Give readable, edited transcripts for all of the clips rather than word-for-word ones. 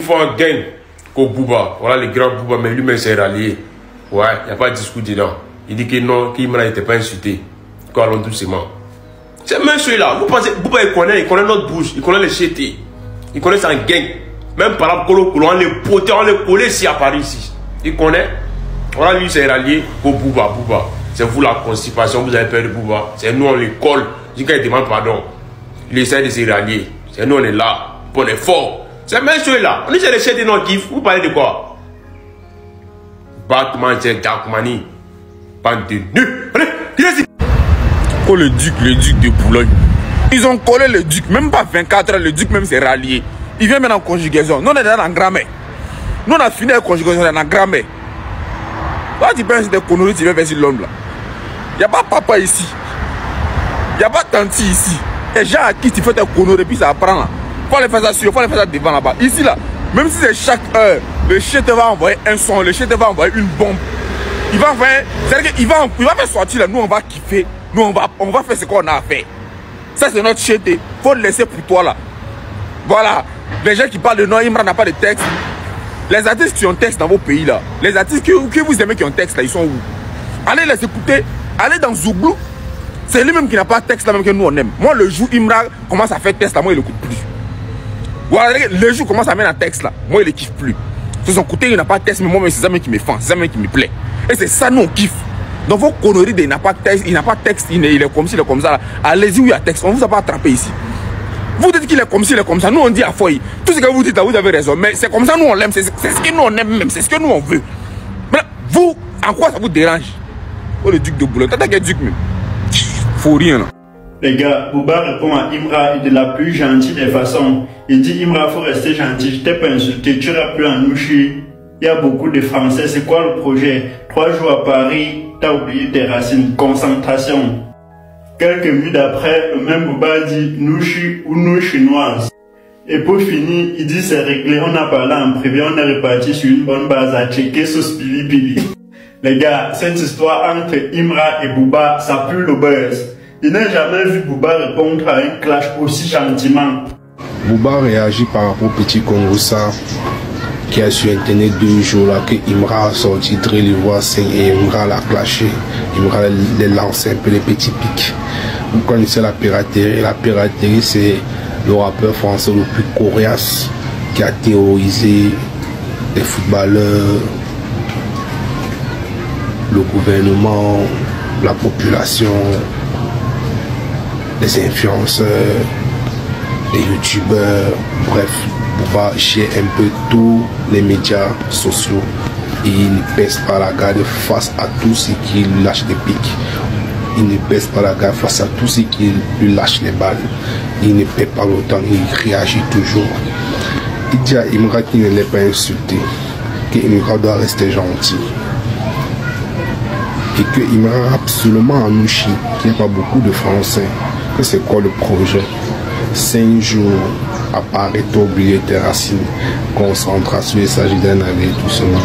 Il faut un gang qu'au Bouba. Voilà les grands Bouba, mais lui-même s'est rallié. Ouais, il n'y a pas de discours dedans. Il dit que non, qu'Imra n'était pas insulté. Allons doucement. C'est même celui-là. Vous pensez, Bouba il connaît notre bouche, il connaît les chétés, il connaît sa gang. Même par rapport au on les potés, on les collait ici à Paris ici. Il connaît. Voilà, lui s'est rallié au Bouba. C'est vous la constipation, vous avez peur de Bouba. C'est nous, on les colle. Quand il demande pardon, il essaie de se rallier. C'est nous, on est là. On est fort. C'est même celui-là. On dit c'est les chétés non kiff. Vous parlez de quoi? Batman, c'est Dakmani. Bande de nus. Allez, allez-y. Oh, le duc de Boulogne. Ils ont collé le duc, même pas 24 heures, le duc même s'est rallié. Il vient maintenant en conjugaison. Nous on est dans la grammaire. Nous on a fini la conjugaison dans la grammaire. Toi tu penses des conneries, tu viens vers l'homme là. Il n'y a pas papa ici. Il n'y a pas tante ici. Les gens à qui tu fais tes conneries puis ça apprend là. Faut les faire ça sur, faut les faire ça devant là-bas. Ici là, même si c'est chaque heure, le chien te va envoyer un son, le chien te va envoyer une bombe. Il va faire, c'est-à-dire qu'il va faire sortir là, nous on va kiffer. Nous, on va faire ce qu'on a à faire. Ça, c'est notre chété. Il faut le laisser pour toi, là. Voilà. Les gens qui parlent de non, Imra n'a pas de texte. Les artistes qui ont texte dans vos pays, là. Les artistes que vous aimez qui ont texte, là, ils sont où? Allez les écouter. Allez dans Zouglou. C'est lui-même qui n'a pas de texte, là, même que nous, on aime. Moi, le jour Imra commence à faire texte, là, moi, il ne l'écoute plus. Voilà, le jour commence à mettre un texte, là. Moi, il ne kiffe plus. De son côté, il n'a pas de texte, mais moi, c'est ça même qui me fend. C'est ça même qui me plaît. Et c'est ça, nous, on kiffe. Dans vos conneries, il n'a pas de texte, il est comme ci, il est comme ça. Allez-y où il y a texte, on ne vous a pas attrapé ici. Vous dites qu'il est comme ci, il est comme ça. Nous, on dit à Foy. Tout ce que vous dites là, vous avez raison. Mais c'est comme ça, nous, on l'aime. C'est ce que nous, on aime même. C'est ce que nous, on veut. Mais là, vous, en quoi ça vous dérange? Oh, le duc de Boulogne. T'as quel duc même? Faut rien, là. Les gars, Bouba répond à Imra de la plus gentille des façons. Il dit Imra, faut rester gentil. Je t'ai pas insulté. Tu rappelles en Nouchi. Il y a beaucoup de Français. C'est quoi le projet? 3 jours à Paris. T'as oublié tes racines, concentration. Quelques minutes après, le même Bouba dit Nouchi ou nous chinoise. Et pour finir, il dit c'est réglé, on a parlé en privé, on est reparti sur une bonne base à checker sur Spili. Les gars, cette histoire entre Imra et Bouba, ça pue le buzz. Il n'a jamais vu Bouba répondre à un clash aussi gentiment. Bouba réagit par rapport au petit Congoussa qui a sur internet 2 jours là que Imra a sorti très les voix et Imra l'a clashé. Imra les lance un peu les petits pics. Vous connaissez la piraterie. La piraterie, c'est le rappeur français le plus coriace qui a terrorisé les footballeurs, le gouvernement, la population, les influenceurs, les youtubeurs, bref. Bouba gère un peu tous les médias sociaux et il ne pèse pas la garde face à tous ceux qui lâchent des pics. Il ne pèse pas la garde face à tous ceux qui lui lâchent les balles. Il ne pèse pas longtemps, il réagit toujours. Il dit à Imra qu'il ne l'est pas insulté, que Imra doit rester gentil. Et que Imra absolument en Nouchi, qu'il n'y a pas beaucoup de Français. Que c'est quoi le projet? 5 jours à Paris, t'as oublié tes racines, concentration, il s'agit d'un aller tout seulement.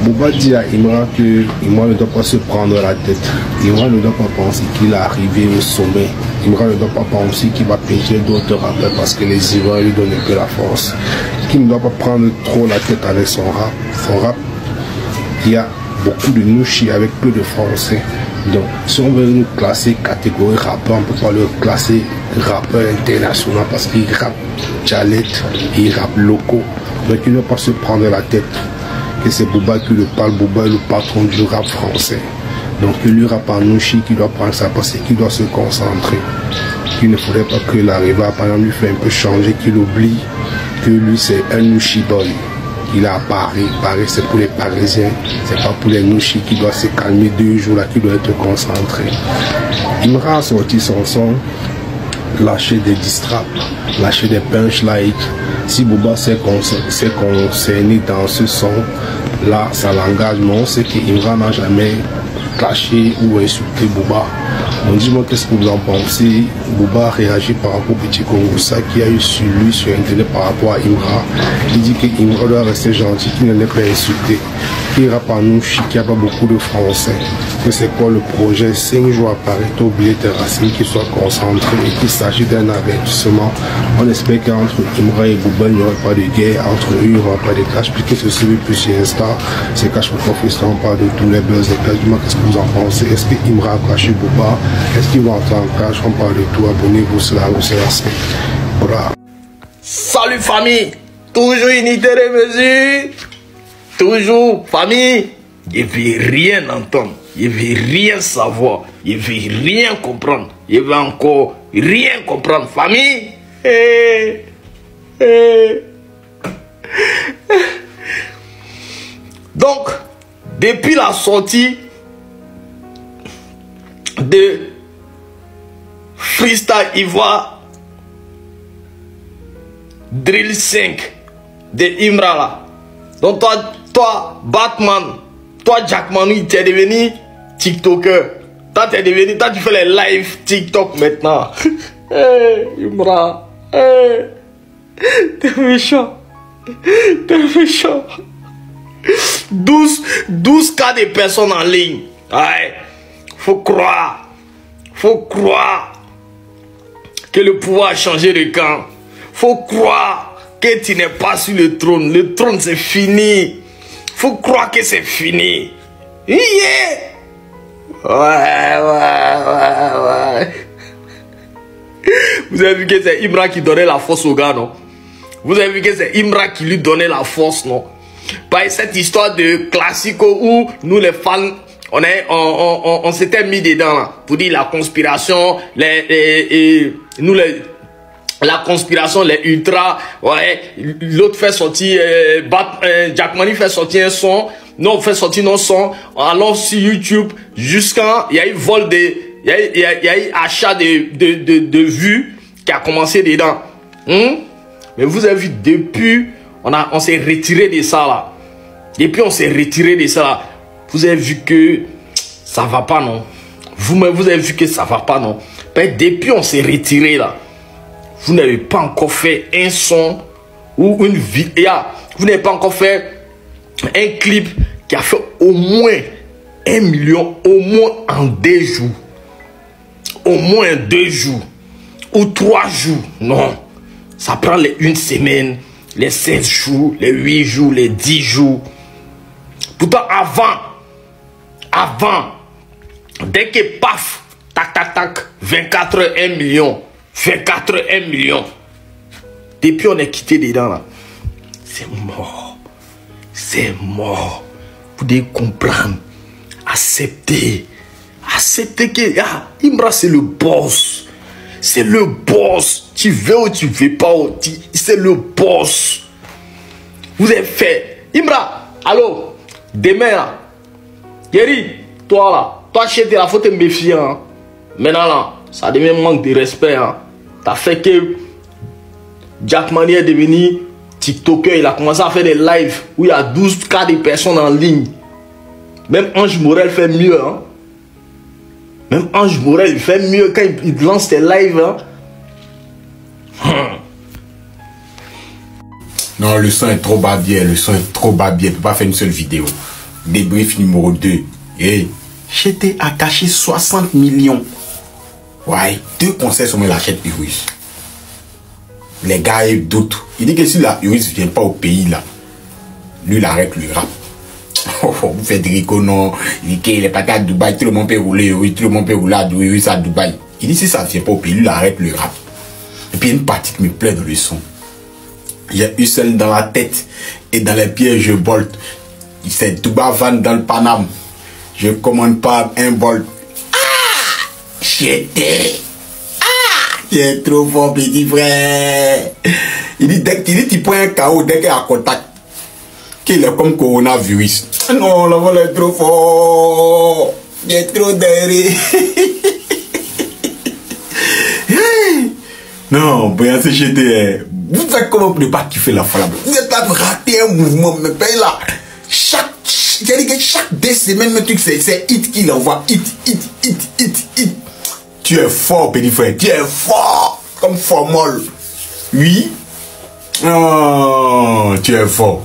Bouba dit à Imra que Imra ne doit pas se prendre la tête. Imra ne doit pas penser qu'il est arrivé au sommet. Imra ne doit pas penser qu'il va péter d'autres rappeurs parce que les Ivoiriens lui donnent un peu la force. Qu'il ne doit pas prendre trop la tête avec son rap. Son rap, il y a beaucoup de Nouchi avec peu de Français. Donc, si on veut nous classer catégorie rappeur, on ne peut pas le classer rappeur international parce qu'il rappe Chalet et il rappe locaux. Donc, il ne doit pas se prendre la tête. Que c'est Bouba qui le parle, Bouba est le patron du rap français. Donc, il lui rappe en Nouchi, qui doit prendre ça parce qu'il doit se concentrer. Il ne faudrait pas que l'arrivée, par exemple, lui fait un peu changer, qu'il oublie que lui, c'est un Nouchi boy. Il est à Paris. Paris, c'est pour les Parisiens. C'est pas pour les Nouchi qui doivent se calmer 2 jours là, qui doivent être concentrés. Imra a sorti son son, lâcher des distraps, lâcher des punchlines. Si Bouba s'est concerné dans ce son, là, ça l'engage. Mais on sait qu'Imra n'a jamais clasher ou insulter Bouba. On dis-moi qu'est-ce que vous en pensez. Bouba réagit par rapport au petit Congossa qui a eu sur lui sur internet par rapport à Imra. Il dit que Imra doit rester gentil, qu'il ne l'ait pas insulté. Il rappe en nous, qu'il n'y a pas beaucoup de Français. Que c'est quoi le projet 5 jours à Paris, oublier tes racines, qu'il soit concentré et qu'il s'agit d'un avertissement. On espère qu'entre Imra et Bouba, il n'y aura pas de guerre. Entre eux, il n'y aura pas de clash. Puisque ce suivi plus sur Insta, c'est cache pour professeur, on parle de tous les buzz et clash. Dis-moi qu'est-ce que vous en pensez. Est-ce que Imra a craché Bouba? Est-ce qu'il va entrer en clash? On parle de tout. Abonnez-vous sur la CRC. Voilà. Salut famille, toujours unité de mesure, toujours famille. Je ne veux rien entendre, je ne veux rien savoir, je ne veux rien comprendre, je ne veux encore rien comprendre, famille. Donc, depuis la sortie de Freestyle Ivoire Drill 5 de Imra là. Donc toi Batman, toi Jack Manu, tu es devenu TikToker. Toi tu es devenu, toi tu fais les live TikTok maintenant. Hey, Imra, hey. T'es méchant. T'es méchant. 12 cas de personnes en ligne. Ouais. Faut croire que le pouvoir a changé de camp. Faut croire que tu n'es pas sur le trône. Le trône c'est fini. Faut croire que c'est fini. Yeah. Ouais. Vous avez vu que c'est Imra qui donnait la force au gars, non? Vous avez vu que c'est Imra qui lui donnait la force, non? Par cette histoire de classico où nous les fans, on s'était mis dedans là, pour dire la conspiration, la conspiration, les ultras, ouais, l'autre fait sortir, Jack Money fait sortir un son, nous on fait sortir nos sons, alors sur YouTube, jusqu'à, il y a eu vol de, il y a eu achat de vues qui a commencé dedans. Mais vous avez vu, depuis, on s'est retiré de ça là. Depuis on s'est retiré de ça là. Vous avez vu que ça va pas, non? Vous avez vu que ça va pas, non? Mais depuis on s'est retiré là. Vous n'avez pas encore fait un son ou une vidéo. Vous n'avez pas encore fait un clip qui a fait au moins 1 million, au moins en 2 jours. Au moins 2 jours. Ou 3 jours. Non. Ça prend les 1 semaine, les 16 jours, les 8 jours, les 10 jours. Pourtant, avant, dès que paf, tac, 24 heures, 1 million. 24 heures, 1 million. Depuis, on est quitté dedans là. C'est mort. C'est mort. Vous devez comprendre. Accepter. Accepter que Imra, c'est le boss. C'est le boss. Tu veux ou tu veux pas, c'est le boss. Vous avez fait. Imra, allô, demain là. Yeri, toi là, toi chez la faut te méfier. Hein. Maintenant là, ça devient manque de respect. Hein. T'as fait que Jack Money est devenu TikToker. Il a commencé à faire des lives où il y a 12 cas de personnes en ligne. Même Ange Morel fait mieux. Hein. Même Ange Morel, il fait mieux quand il lance ses lives. Hein. Non, le son est trop babier, le son est trop babier. Il ne peut pas faire une seule vidéo. Débrief numéro 2. Hey, j'étais à cacher 60 millions. Ouais, 2 concerts sur la chaîne Urus. Les gars, ils doutent. Il dit que si la Urus ne vient pas au pays, là, lui, il arrête le rap. Vous faites Rico, non. Il dit qu'il est pas à Dubaï, tout le monde peut rouler Urus, tout le monde peut rouler à Urus à Dubaï. Il dit si ça ne vient pas au pays, lui, il arrête le rap. Et puis il y a une partie qui me plaît dans le son. Il y a eu celle dans la tête et dans les pieds, je bolte. C'est Duba Van dans le Paname. Je commande pas un bolt. Ah! J'étais. Ah! T'es trop fort, petit frère. Il dit, tu prends un KO dès qu'il est à contact. Qu'il est comme coronavirus. Non, la vol est trop fort. Il est trop derrière. Non, Beyoncé j'étais. Vous êtes comment ne pas kiffer la flamme? Vous êtes là raté un mouvement, mais ben là, J'ai dit que chaque 2 semaines, le truc, c'est hit qu'il envoie. Hit. Tu es fort, petit frère. Tu es fort. Comme formol. Oui. Oh, tu es fort.